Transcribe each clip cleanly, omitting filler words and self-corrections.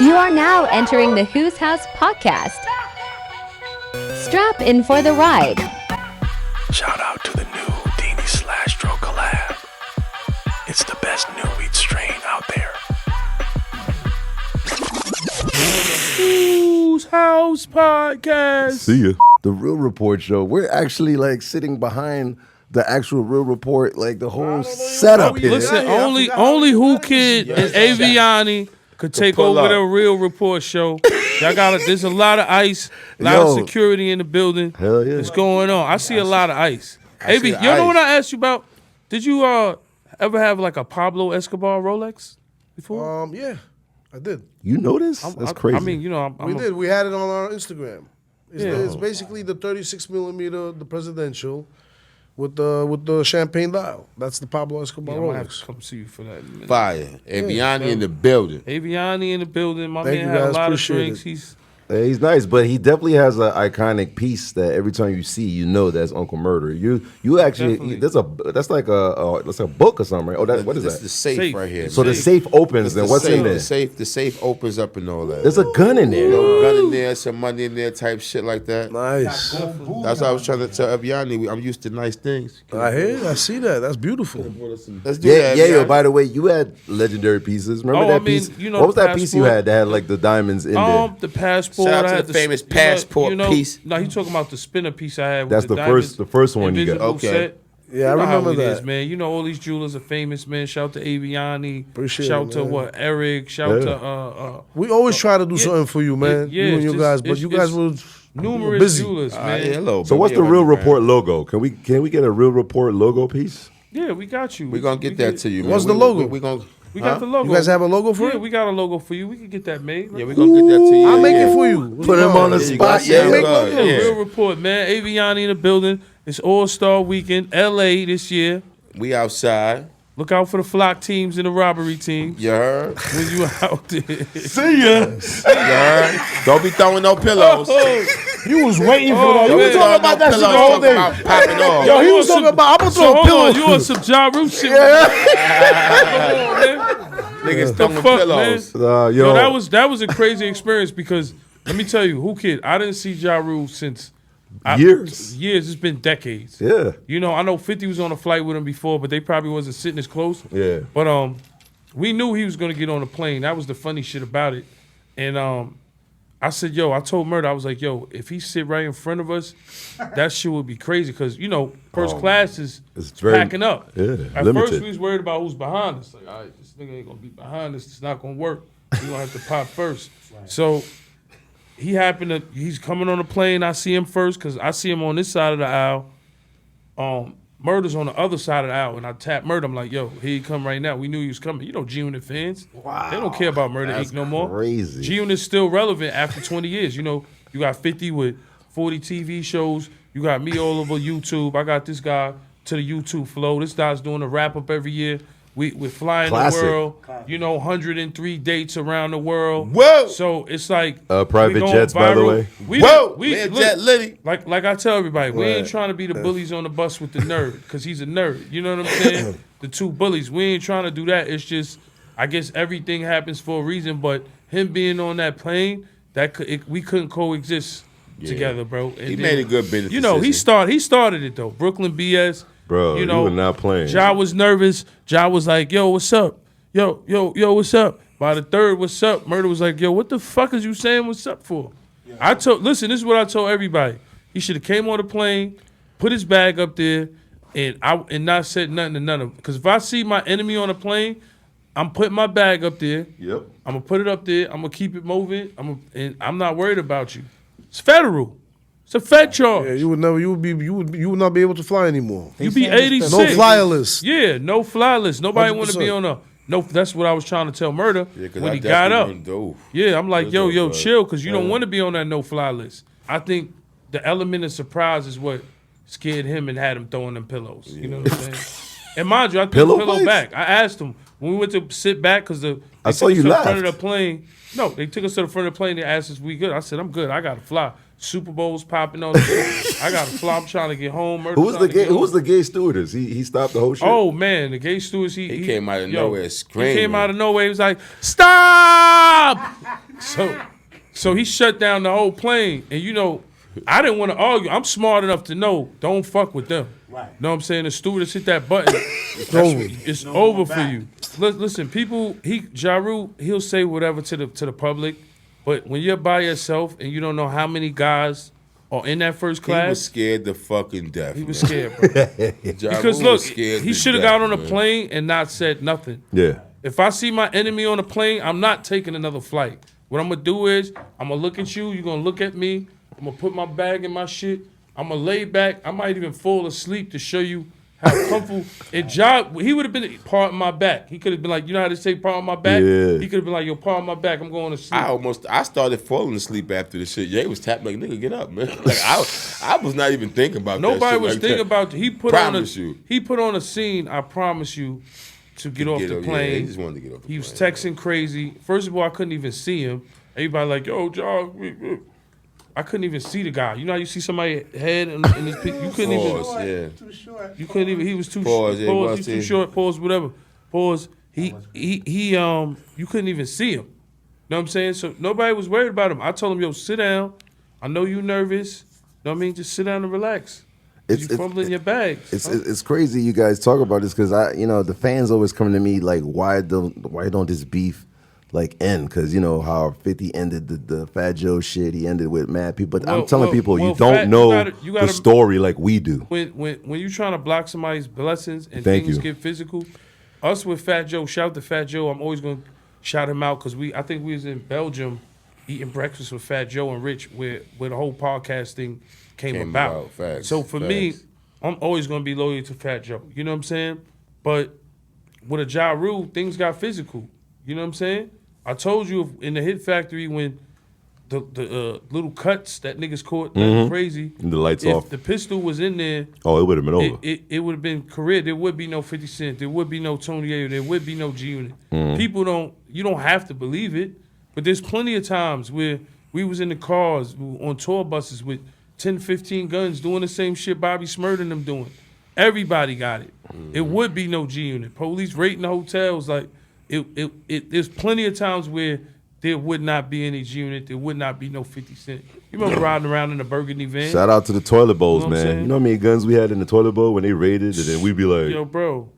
You are now entering the Who's House podcast. Strap in for the ride. Shout out to the new Dini/Stro collab. It's the best new wheat strain out there. Who's House podcast. See ya. The Real Report show. We're actually like sitting behind the actual Real Report, like the whole setup here. Listen, only Who Kid and Aviani could take over the Real Report show. Y'all there's a lot of ice, a lot of security in the building. Hell yeah. What's going on? I see a lot of ice. Avi, you know what I asked you about? Did you ever have like a Pablo Escobar Rolex before? Yeah, I did. You know this? That's crazy. I mean, you know, We did. We had it on our Instagram. It's basically the 36 millimeter, the presidential, with the champagne dial. That's the Pablo Escobar I'm gonna have Rolex. to come see you for that in a minute. Fire. Aviani in the building. Aviani in the building. My Thank man you, had a guys. lot of Appreciate drinks. it. He's nice, but he definitely has an iconic piece that every time you see, you know that's Uncle Murder. You actually that's like a book or something, right? Oh, what is That's that? the safe right here. So man. the safe opens, then what's in there? The safe opens up and all that. There's a gun in there. Gun in there, some money in there, type shit like that. Nice. That's what I was trying to tell Aviani. I'm used to nice things. I hear. I see that. That's beautiful. Let's do Yeah, that. yeah. Aviani. By the way, you had legendary pieces. Remember that piece? You know, what was that piece you passport? had that had like the diamonds in there? The passport. Shout out to I had the famous passport piece. No, he talking about the spinner piece I had. That's with the diamonds, first one you got. invisible Okay. set. Yeah, I You know how remember it that. is, man. You know all these jewelers are famous, man. Shout to Aviani. Appreciate Shout it, to man. Eric. Shout Yeah. to We always try to do something for you, man. yeah, you and it's you just- guys, but it's- you guys it's were numerous busy. jewelers, man. Yeah, hello, So what's the Real Report logo? Can we get a Real Report logo piece? Yeah, we got you. We're going to get that to you, man. What's the logo? We gonna, We got the logo. You guys have a logo for Yeah, it? we got a logo for you. We can get that made. yeah, we're going to get that to you. I'll make it for you. Put him on the There you go. spot. Yeah, Yeah, make yeah. logos. Real Report, man. Aviani in the building. It's All-Star Weekend, LA this year. We outside. Look out for the flock teams and the robbery teams You heard? when you out there. See ya. You heard? Don't be throwing no pillows. You was waiting for Oh, that. You man. was talking about that shit the whole day. Popping off. Yo, he was talking about, I'm going to So throw a hold pillow. on, you on some Ja Rule shit? Niggas The throwing fuck, pillows. man? Yo, that was a crazy experience because let me tell you, Who Kid, I didn't see Ja Rule since Years. Years. It's been decades. Yeah. You know, I know 50 was on a flight with him before, but they probably wasn't sitting as close. Yeah. But we knew he was gonna get on the plane. That was the funny shit about it. And I said, yo, I told Murda, I was like, yo, if he sit right in front of us, that shit would be crazy. Cause you know, first class is It's very- packing up. yeah, At limited. first we was worried about who's behind us. Like, all right, this nigga ain't gonna be behind us. It's not gonna work. We gonna have to pop first. So he's coming on the plane. I see him first because I see him on this side of the aisle. Murda's on the other side of the aisle, and I tap Murda. I'm like, yo, here he come right now. We knew he was coming. You know G-Unit fans. Wow. They don't care about Murda Inc. no more. crazy. G-Unit's still relevant after 20 years. You know, you got 50 with 40 TV shows. You got me all over YouTube. I got this guy to the YouTube flow. This guy's doing a wrap-up every year. We're flying Classic. the world. You know, 103 dates around the world. Whoa. So it's like Private we going jets, by the way. Man, Jet Liddy. Like I tell everybody, we ain't trying to be the bullies on the bus with the nerd, because he's a nerd. You know what I'm saying? The two bullies. We ain't trying to do that. It's just, I guess everything happens for a reason, but him being on that plane, we couldn't coexist together, bro. And He made a good business You know, he started it, though. Brooklyn BS. Bro, you were not playing. Ja was nervous. Ja was like, yo, what's up? Yo, what's up? By the third, what's up? Murda was like, yo, what the fuck is you saying what's up for? Listen, this is what I told everybody. He should have came on the plane, put his bag up there, and not said nothing to none of them. Because if I see my enemy on the plane, I'm putting my bag up there. Yep. I'm going to put it up there. I'm going to keep it moving. And I'm not worried about you. It's federal. It's a Fed charge. Yeah, you would not be able to fly anymore. You be 86. No flyer list. Yeah, no fly list. Nobody want to be 100%. on a. No, that's what I was trying to tell Murda when I he got up. definitely wouldn't go. Yeah, I'm like, yo, Yo, chill, because you don't want to be on that no fly list. I think the element of surprise is what scared him and had him throwing them pillows. You know what I'm saying? And mind you, I threw the pillow fights? back. I asked him when we went to sit back because I saw you to the front laughed. of the plane. No, they took us to the front of the plane. They asked us, we good? I said, I'm good. I got to fly. Super Bowls popping on. I got to fly. I'm trying to get home. Who was the gay stewardess? He stopped the whole shit. Oh man, the gay stewardess. He came out of nowhere screaming. He came out of nowhere. He was like, "Stop!" So he shut down the whole plane. And you know, I didn't want to argue. I'm smart enough to know don't fuck with them. Right. Know what I'm saying? The stewardess hit that button. It's over for you. Listen, people. Ja Rule, he'll say whatever to the public. But when you're by yourself and you don't know how many guys are in that first class, he was scared to fucking death. He was scared, bro. Because look, he should have got on a plane and not said nothing. Yeah. If I see my enemy on a plane, I'm not taking another flight. What I'm gonna do is I'm gonna look at you. You're gonna look at me. I'm gonna put my bag in my shit. I'm gonna lay back. I might even fall asleep to show you how comfortable. And he would have been part of my back. He could have been like, you know how to say part of my back? Yeah. He could have been like, yo, part of my back. I'm going to sleep. I started falling asleep after the shit. Ye was tapping like, nigga, get up, man. Like I was not even thinking about that. Nobody was like thinking that. about. He put on a scene. I promise you, to get off the plane. Yeah, he just wanted to get off the plane. He was texting crazy. First of all, I couldn't even see him. Everybody like, yo, John. I couldn't even see the guy. You know how you see somebody's head in his picture? You couldn't even. Too short. You couldn't even. He was too Pause, short. Pause. He's too short. Pause. Whatever. Pause. He. You couldn't even see him. Know what I'm saying? So nobody was worried about him. I told him, yo, sit down. I know you nervous. Know what I mean? Just sit down and relax. You fumbling your bags. It's crazy you guys talk about this because the fans always come to me like, why don't this beef like end? Because you know how 50 ended the Fat Joe shit. He ended with mad people. But I'm telling people you don't know the story like we do. When you're trying to block somebody's blessings and things get physical, us with Fat Joe, shout out to Fat Joe. I'm always gonna shout him out because I think we was in Belgium eating breakfast with Fat Joe and Rich where the whole podcast thing came about. So for me, I'm always gonna be loyal to Fat Joe. You know what I'm saying? But with a Ja Rule, things got physical. You know what I'm saying? I told you in the Hit Factory when the little cuts that niggas caught crazy. And the lights if off. The pistol was in there. Oh, it would have been over. It would have been career. There would be no 50 Cent. There would be no Tony YAYO. There would be no G-Unit. People you don't have to believe it, but there's plenty of times where we was in the cars on tour buses with 10, 15 guns doing the same shit Bobby Smurda and them doing. Everybody got it. It would be no G-Unit. Police raiding the hotels. Like, there's plenty of times where there would not be any G-Unit. There would not be no 50 Cent. You remember riding around in a burgundy van? Shout out to the toilet bowls, You know what I'm man. saying? You know how many guns we had in the toilet bowl when they raided? And then we'd be like, Yo, bro.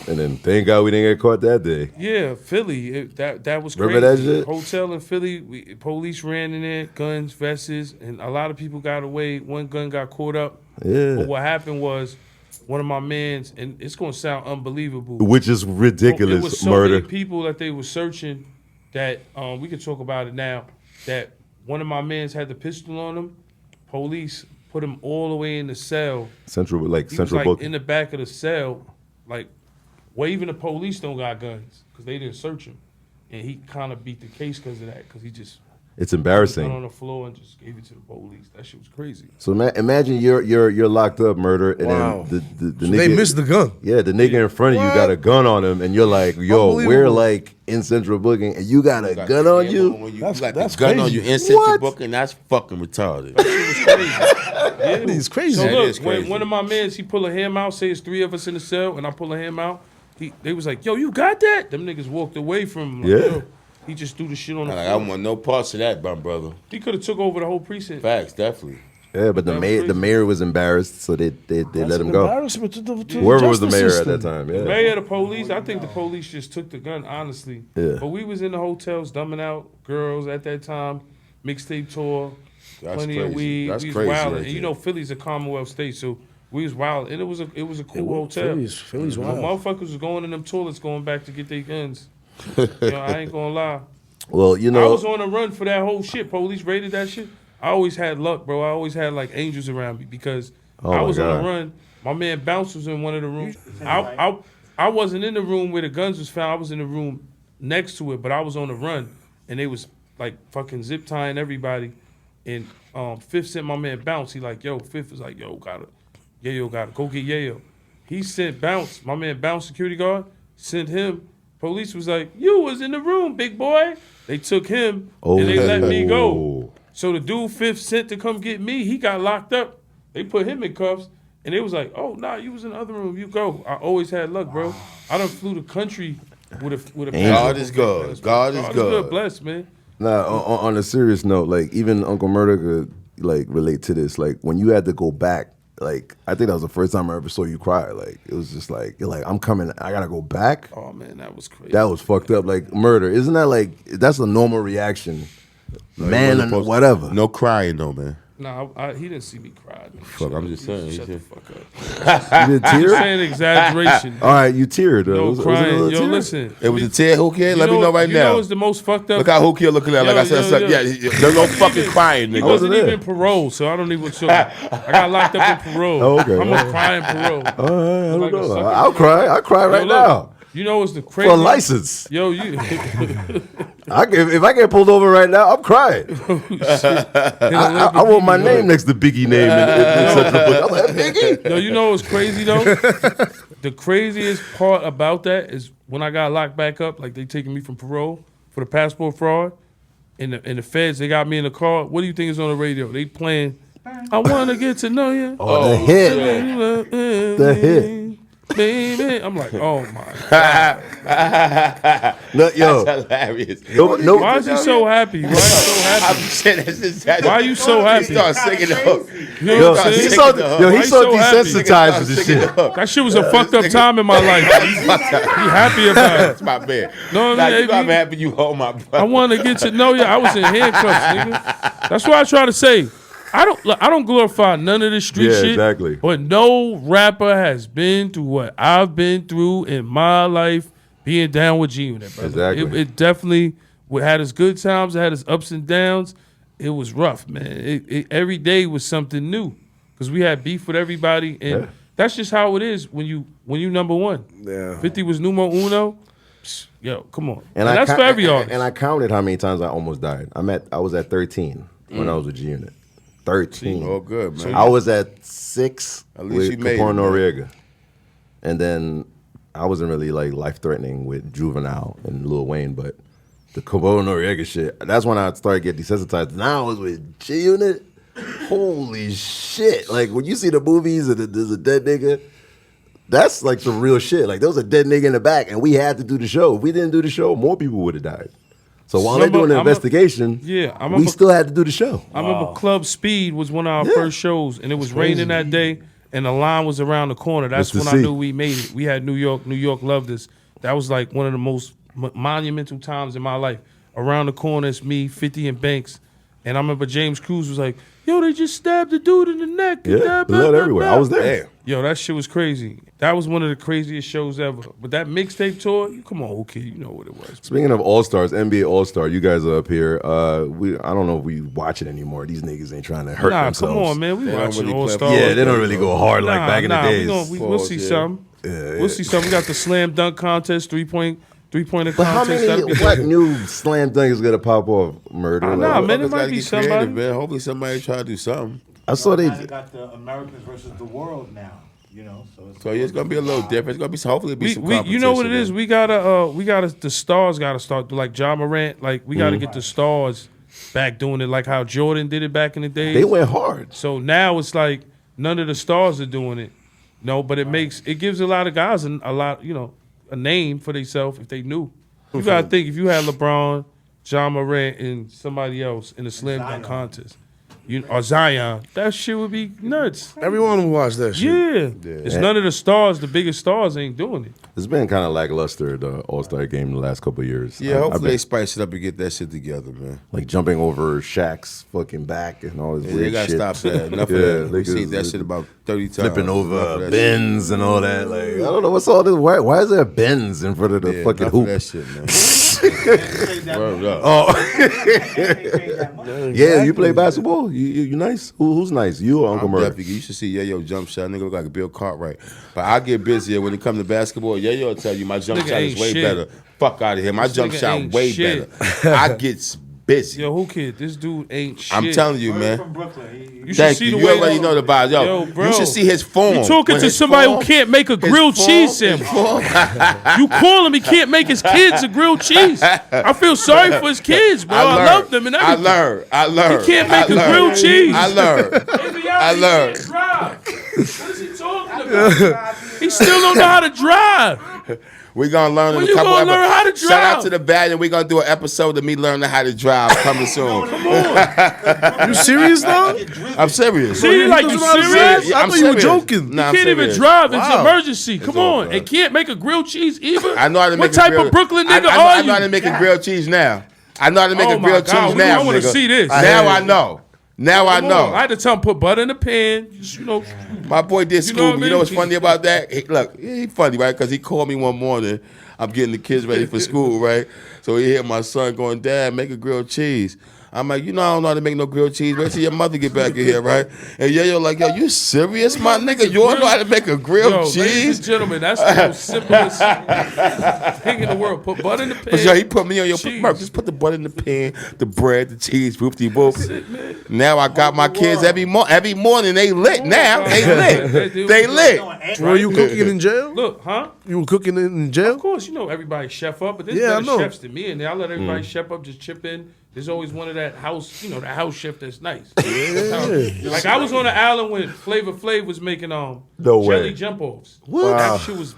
And then thank God we didn't get caught that day. Yeah, Philly. That was crazy. Remember that shit? Hotel in Philly, police ran in there, guns, vests, and a lot of people got away. One gun got caught up. Yeah. But what happened was one of my mans, and it's going to sound unbelievable. Which is ridiculous, It was so murder. many people that they were searching that, we can talk about it now, that one of my mans had the pistol on him. Police put him all the way in the cell. Central He was book. in the back of the cell, like, well, even the police don't got guns because they didn't search him. And he kind of beat the case because of that, because he just It's embarrassing. went on the floor and just gave it to the police. That shit was crazy. So imagine you're locked up, murder, and Wow. then the So nigga, they missed the gun. Yeah, the nigga in front of you got a gun on him, and you're like, yo, we're Unbelievable. like in Central Booking, and you got a gun on you. When you That's got the crazy. gun on you in Central What? Booking, that's fucking retarded. That shit was crazy. Yeah. It's crazy. So That look, is crazy. when one of my mans, he pull a ham out, say it's 3 of us in the cell, and I pull a ham out, they was like, yo, you got that? Them niggas walked away from him. Like, Yeah. yo, he just threw the shit on the Like, I floor. want no parts of that, my brother. He could have took over the whole precinct. Facts, definitely. Yeah, but the That was mayor crazy. was embarrassed, so they let him go. Embarrassment to the Whoever was the justice mayor system. at that time, yeah. Mayor, the police, I think the police just took the gun, honestly. Yeah. But we was in the hotels dumbing out girls at that time, mixtape tour, That's plenty of crazy. weed. That's we was crazy wilding. right and you there. know, Philly's a Commonwealth state, so we was wild. And it was a cool hotel. Philly's But wild. motherfuckers was going in them toilets going back to get their guns. You know, I ain't gonna lie. Well, you I know, was on a run for that whole shit. Police raided that shit. I always had luck, bro. I always had like angels around me because Oh, I my was on God. a run. My man Bounce was in one of the rooms. I wasn't in the room where the guns was found. I was in the room next to it, but I was on the run, and they was like fucking zip tying everybody. And Fifth sent my man Bounce. He like, yo, Fifth was like, yo, Yayo gotta go get Yayo. He sent Bounce, my man Bounce, security guard, sent him. Police was like, you was in the room, big boy. They took him and they let me go. So the dude 5th sent to come get me. He got locked up. They put him in cuffs, and it was like, oh, nah, you was in the other room. You go. I always had luck, bro. I done flew the country with a God is good. God is good. Blessed, man. Nah, on a serious note, like even Uncle Murda could like relate to this. Like when you had to go back, like I think that was the first time I ever saw you cry. Like it was just like you're like, I'm coming, I gotta go back. Oh man, that was crazy. That was fucked up. Like murder, isn't that like that's a normal reaction? Man, and whatever. No crying though, man. Nah, he didn't see me cry. Fuck, I'm just saying. Shut the fuck up. You did You're tear? saying exaggeration. All right, you teared. No Was it a crying. little Yo, tear? listen. It was a tear. Who cares? Let me know right you now. know what's the most fucked up? Look how who kid looking at. Like I said, yo. yeah, there's no fucking crying, He nigga. wasn't there. even parole, so I don't even show. I got locked up in parole. Oh, okay. I'm a crying parole. All right, I don't Like a know. sucker. I'll cry. I'll cry right Yo, now. look, you know what's the crazy? For a license. Yo, you. If I get pulled over right now, I'm crying. I want my name next to Biggie name in Central Book. I'm like, Biggie? Yo, you know what's crazy though? The craziest part about that is when I got locked back up, like they taking me from parole for the passport fraud, and the feds, they got me in the car. What do you think is on the radio? They playing, I want to get to know you. Oh, the hit. The hit. Baby. I'm like, oh my God. No, yo. That's hilarious. No, Why is he so happy? Why is he so I'm happy? saying that's exactly. Why you so happy? He started singing the hook. You know Yo, what I'm he saying? so, yo, Why he he so so happy? desensitized to this shit. That shit was a fucked up time in my life. He happy about it. That's my man. No, Nah, man, you know I'm happy you hold my brother. I want to get to know you. I was in handcuffs, nigga. That's why I try to say, I don't glorify none of this street Yeah, shit. exactly. But no rapper has been through what I've been through in my life, being down with G-Unit, brother. Exactly. It definitely had its good times, it had its ups and downs. It was rough, man. Every day was something new because we had beef with everybody, and that's just how it is when you number one. Yeah. 50 was numero uno. Psst, yo, come on. And that's for every artist. And I counted how many times I almost died. I was at 13 when I was with G-Unit. 13. Oh, good, man. I was at 6 At least with you made Capone it, man. Noriega. And then I wasn't really like life-threatening with Juvenile and Lil Wayne, but the Capone Noriega shit, that's when I started getting desensitized. Now I was with G-Unit. Holy shit. Like when you see the movies and there's a dead nigga, that's like some real shit. Like there was a dead nigga in the back and we had to do the show. If we didn't do the show, more people would have died. So while they're doing the investigation, we still had to do the show. I remember Club Speed was one of our first shows, and it was raining that day, and the line was around the corner. That's Mr. when I C. knew we made it. We had New York. New York loved us. That was like one of the most monumental times in my life. Around the corner, it's me, 50, and Banks. And I remember James Cruz was like, yo, they just stabbed the dude in the neck. Yeah, blood everywhere. I was there. Yo, that shit was crazy. That was one of the craziest shows ever. But that mixtape tour, come on, okay, you know what it was. Speaking of All-Stars, NBA All-Star, you guys are up here. I don't know if we watch it anymore. These niggas ain't trying to hurt themselves. Come on, man. We watching really All-Stars. Yeah, they don't really go hard like back in the days. We'll see something. We'll see something. We got the slam dunk contest, three-pointer But how contest. many new slam dunk is gonna pop off? Murder. Nah, Like, man, it Motherfuckers might gotta be get creative, somebody. man. Hopefully somebody try to do something. I saw they. They got the Americans versus the world now, you know. So yeah, it's gonna be a little different. It's gonna be hopefully it'll be some competition. You know what it is? man. We gotta. The stars gotta start like Ja Morant. Like we gotta get the stars back doing it like how Jordan did it back in the days. They went hard. So now it's like none of the stars are doing it. No, but it gives a lot of guys a name for themselves if they knew. You gotta think if you had LeBron, Ja Morant, and somebody else in the slam dunk contest, or Zion, that shit would be nuts. Everyone will watch that shit. Yeah. It's none of the stars, the biggest stars ain't doing it. It's been kind of lackluster, the All-Star game the last couple of years. Yeah, I've hopefully they been, spice it up and get that shit together, man. like jumping over Shaq's fucking back and all this Yeah, weird they gotta shit. stop that. Enough of Yeah, that. We niggas seen that shit about 30 times. Flipping Enough of over that bins and all that. Like I don't know what's all this. Why is there bins in front of the shit. Yeah, fucking enough of hoop? that shit, man. Word up. Yeah, you play basketball? You nice? Who's nice? You or Uncle I'm Murray? definitely, you should see Yayo jump shot. Nigga look like a Bill Cartwright. But I get busier when it comes to basketball. Yayo will tell you my jump Nigga shot is ain't way shit. better. Fuck out of here. My This jump nigga shot ain't way shit. better. I get busy. Yo, who kid? This dude ain't shit. I'm telling you, Word man. from Brooklyn. You should Thank see you. the You way already know the vibes. Yo, bro. you should see his form. You talking When to his somebody form- who can't make a his grilled form- cheese his sandwich. form- You call him, he can't make his kids a grilled cheese. I feel sorry for his kids, bro. I learned. love them and everything. I learned. He can't make a grilled cheese. I learned. I learned. What is he talking about? He still don't know how to drive. We're gonna learn When in a you couple gonna learn how to Shout out drive? to the Valiant. We're gonna do an episode of me learning how to drive coming soon. You serious though? I'm serious. See, like, you serious? I I'm thought you were serious. joking. Nah, I'm Can't even serious. drive. It's Wow. an emergency. Come over. on. And can't make a grilled cheese either. I know how to make What a type grilled- of Brooklyn I nigga know are how to you? make a grilled cheese now. I know how to make Oh a my grilled God, cheese we- now. I wanna nigga. see this. Now I know. Now I Come on. I know. had to tell him put butter in the pan. Just, My boy did You know what Scooby. I You know what's mean? funny about that? Look, he funny, right? Because he called me one morning. I'm getting the kids ready for school, right? So he hear my son going, Dad, make a grilled cheese. I'm like, you know, I don't know how to make no grilled cheese. Wait till your mother get back in here, right? And yo, like, yo, you serious, my nigga? You don't know how to make a grilled Yo, ladies cheese? and gentlemen, that's the most simplest thing in the world. Put butter in the pan. But yo, he put me on your cheese. Merc, just put the butter in the pan, the bread, the cheese, whoop-de-whoop. it, man. Now I got my kids every morning. They lit now. They lit. They lit. Were you cooking in jail? Look, huh? You were cooking in jail? Of course, you know everybody chef up, but there's Yeah, I better know. chefs than me, and I let everybody chef up, just chip in. There's always one of that house, the house chef that's nice. Like I was on the island when Flavor Flav was making No jelly way. jump offs. What? That shit was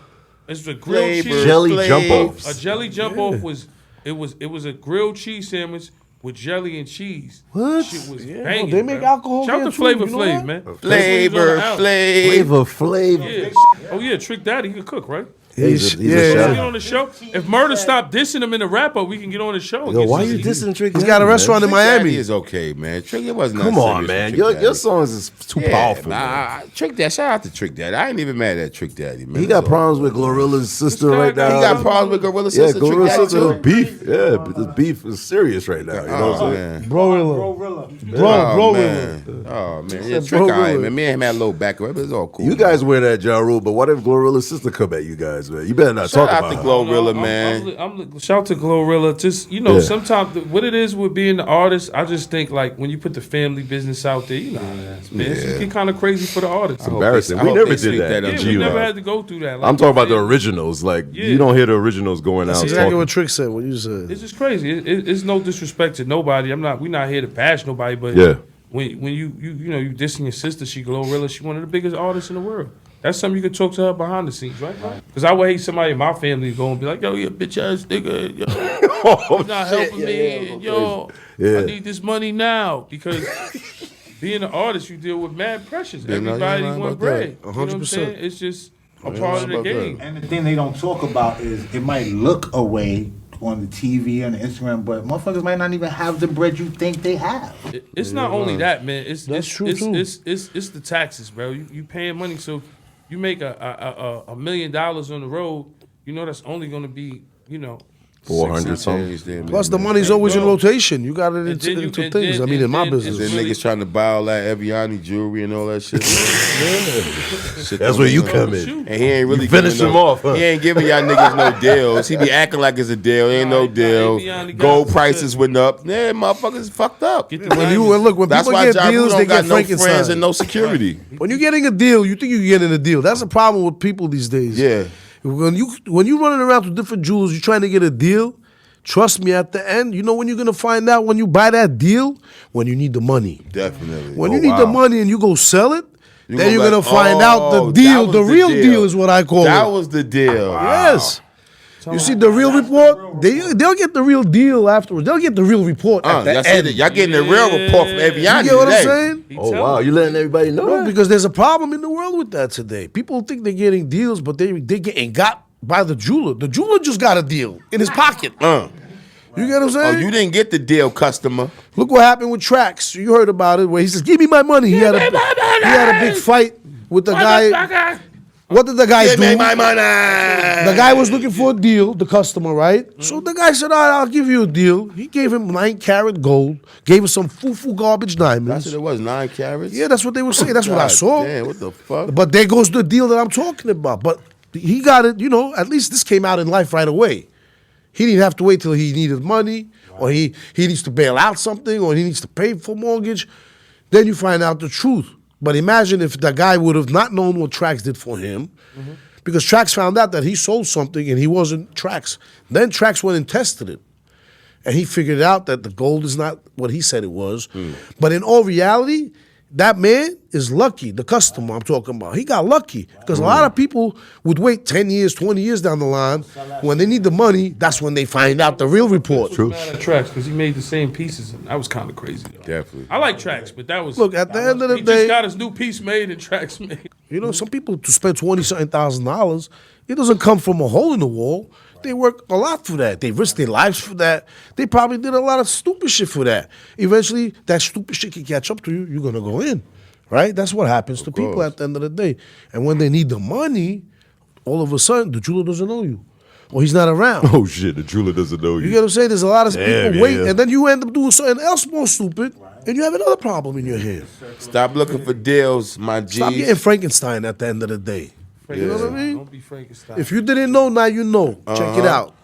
it's a grilled Flavor cheese. Jelly Flav. jump offs. A jelly jump off was it was a grilled cheese sandwich with jelly and cheese. What? Shit was Yeah, banging. they make bro. alcohol Shout out there to too, Flavor you know Flav, that? man. Flavor Flav. Flavor. Yeah. Oh yeah, Trick Daddy, he could cook, right? He's a Can we chef. get on the show? If MURDA stopped dissing him in the wrap up, we can get on the show. and Yo, get why some you heat. dissing Trick? He's got a restaurant in Trick Daddy Miami. is okay, man. Trick, it wasn't. Come that on, serious man. with Trick Your Daddy. songs is too powerful. Man. Nah, Trick Daddy. Shout out to Trick Daddy. I ain't even mad at Trick Daddy, man. He got problems with Glorilla's sister guy right got- now. He got problems with Gorilla Yeah, Sister. Trick Glorilla's Daddy sister too. with beef. Yeah, but this beef is serious right now. You know what I'm Oh saying? man. Bro, Oh man. Oh man. Yeah, Said Trick, bro, alright, really. man. Me and him had a little back, but it's all cool. You guys wear that Ja Rule, but what if Glorilla's sister come at you guys, man? You better not Shout talk out about to her. Glorilla, I'm- man. shout out to Glorilla. Just Yeah. sometimes what it is with being the artist, I just think like when you put the family business out there, you know how that is, man. It get kind of crazy for the artist. Embarrassing. I We hope never they did sweep that. that up. Yeah, to we you, never man. had to go through that. Like, I'm talking about the man, originals. Like Yeah. you don't hear the originals going That's out. exactly talking. what Trick said. What you said. It's just crazy. It's no disrespect to nobody. We're not here to bash nobody, but Yeah. when you dissing your sister, she Glorilla, she one of the biggest artists in the world. That's something you can talk to her behind the scenes, right? Because I would hate somebody in my family to go and be like, yo, you bitch ass nigga, yo, Oh, you're not helping me, and, yo, Yeah. I need this money now. Because being an artist, you deal with mad pressures. Yeah, no, Everybody you're right want about bread. that. You know what I'm 100%. saying? It's just a you're part right of the about that. game. And the thing they don't talk about is it might look away on the TV and the Instagram, but motherfuckers might not even have the bread you think they have. It's not only that, man. It's true, it's, too. It's the taxes, bro. You paying money, so you make a $1 million on the road. You know that's only going to be 400 something. Plus, the money's always in rotation. You got it And into, then you- into and things. then- I mean, in my and then business. Then really- niggas trying to buy all that Eviani jewelry and all that shit. Shit That's don't where you make come no- in. And he ain't really You finish giving them off, huh? He ain't giving y'all niggas no deals. He be acting like it's a deal. Ain't no Nah, deal. Eviani got Gold some prices shit. went up. Yeah, motherfuckers fucked up. Get the When you diamonds. and look, when That's people why get Ja Rule deals, don't they got get no friends Frankenstein. and no security. When you're getting a deal, you think you're getting a deal. That's a problem with people these days. Yeah. When you running around with different jewels, you're trying to get a deal. Trust me, at the end, you know when you're gonna find out when you buy that deal? When you need the money. Definitely. When Oh, you need wow. the money and you go sell it, You then you're be gonna like, find out the oh, deal. that The was real deal is what I call That it. was the deal. Yes. You see the real report? They'll get the real deal afterwards. They'll get the real report at the Y'all, see end. that? Y'all getting the real report from Eviani You get what I'm today. saying? He Oh tell wow, me. you letting everybody know No, that? because there's a problem in the world with that today. People think they're getting deals, but they getting got by the jeweler. The jeweler just got a deal in his pocket. You get what I'm Oh, saying? you didn't get the deal, customer. Look what happened with Trax. You heard about it, where he says, "Give me my money." He had a big fight with the guy. What did the guy Give do? me my money. The guy was looking for a deal, the customer, right? So the guy said, "All right, I'll give you a deal." He gave him 9-carat gold, gave him some foo-foo garbage That's diamonds. what it was, 9 carats? Yeah, that's what they were saying. That's what I God saw. Damn, what the fuck? But there goes the deal that I'm talking about. But he got it, at least this came out in life right away. He didn't have to wait till he needed money, or he needs to bail out something, or he needs to pay for mortgage. Then you find out the truth. But imagine if the guy would have not known what Trax did for him, because Trax found out that he sold something and he wasn't Trax. Then Trax went and tested it. And he figured out that the gold is not what he said it was. But in all reality, that man is lucky, the customer I'm talking about. He got lucky because a lot of people would wait 10 years, 20 years down the line. When they need the money, that's when they find out the real report. True. Trax, because he made the same pieces, and that was kind of crazy. Definitely. I like Trax, but that was... Look, at the end of the he day... just got his new piece made and Trax made. You know, some people to spend $20-something thousand, it doesn't come from a hole in the wall. They work a lot for that. They risk their lives for that. They probably did a lot of stupid shit for that. Eventually, that stupid shit can catch up to you. You're going to go in, right? That's what happens to people at the end of the day. And when they need the money, all of a sudden, the jeweler doesn't know you. Or he's not around. Oh, shit, the jeweler doesn't know You get what I'm saying? There's a lot of people wait, yeah. and then you end up doing something else more stupid, and you have another problem in your head. Stop looking for deals, my G's. Stop getting Frankenstein at the end of the day. You know what I mean? Don't be Frankenstein. If you didn't know, now you know. Check it out.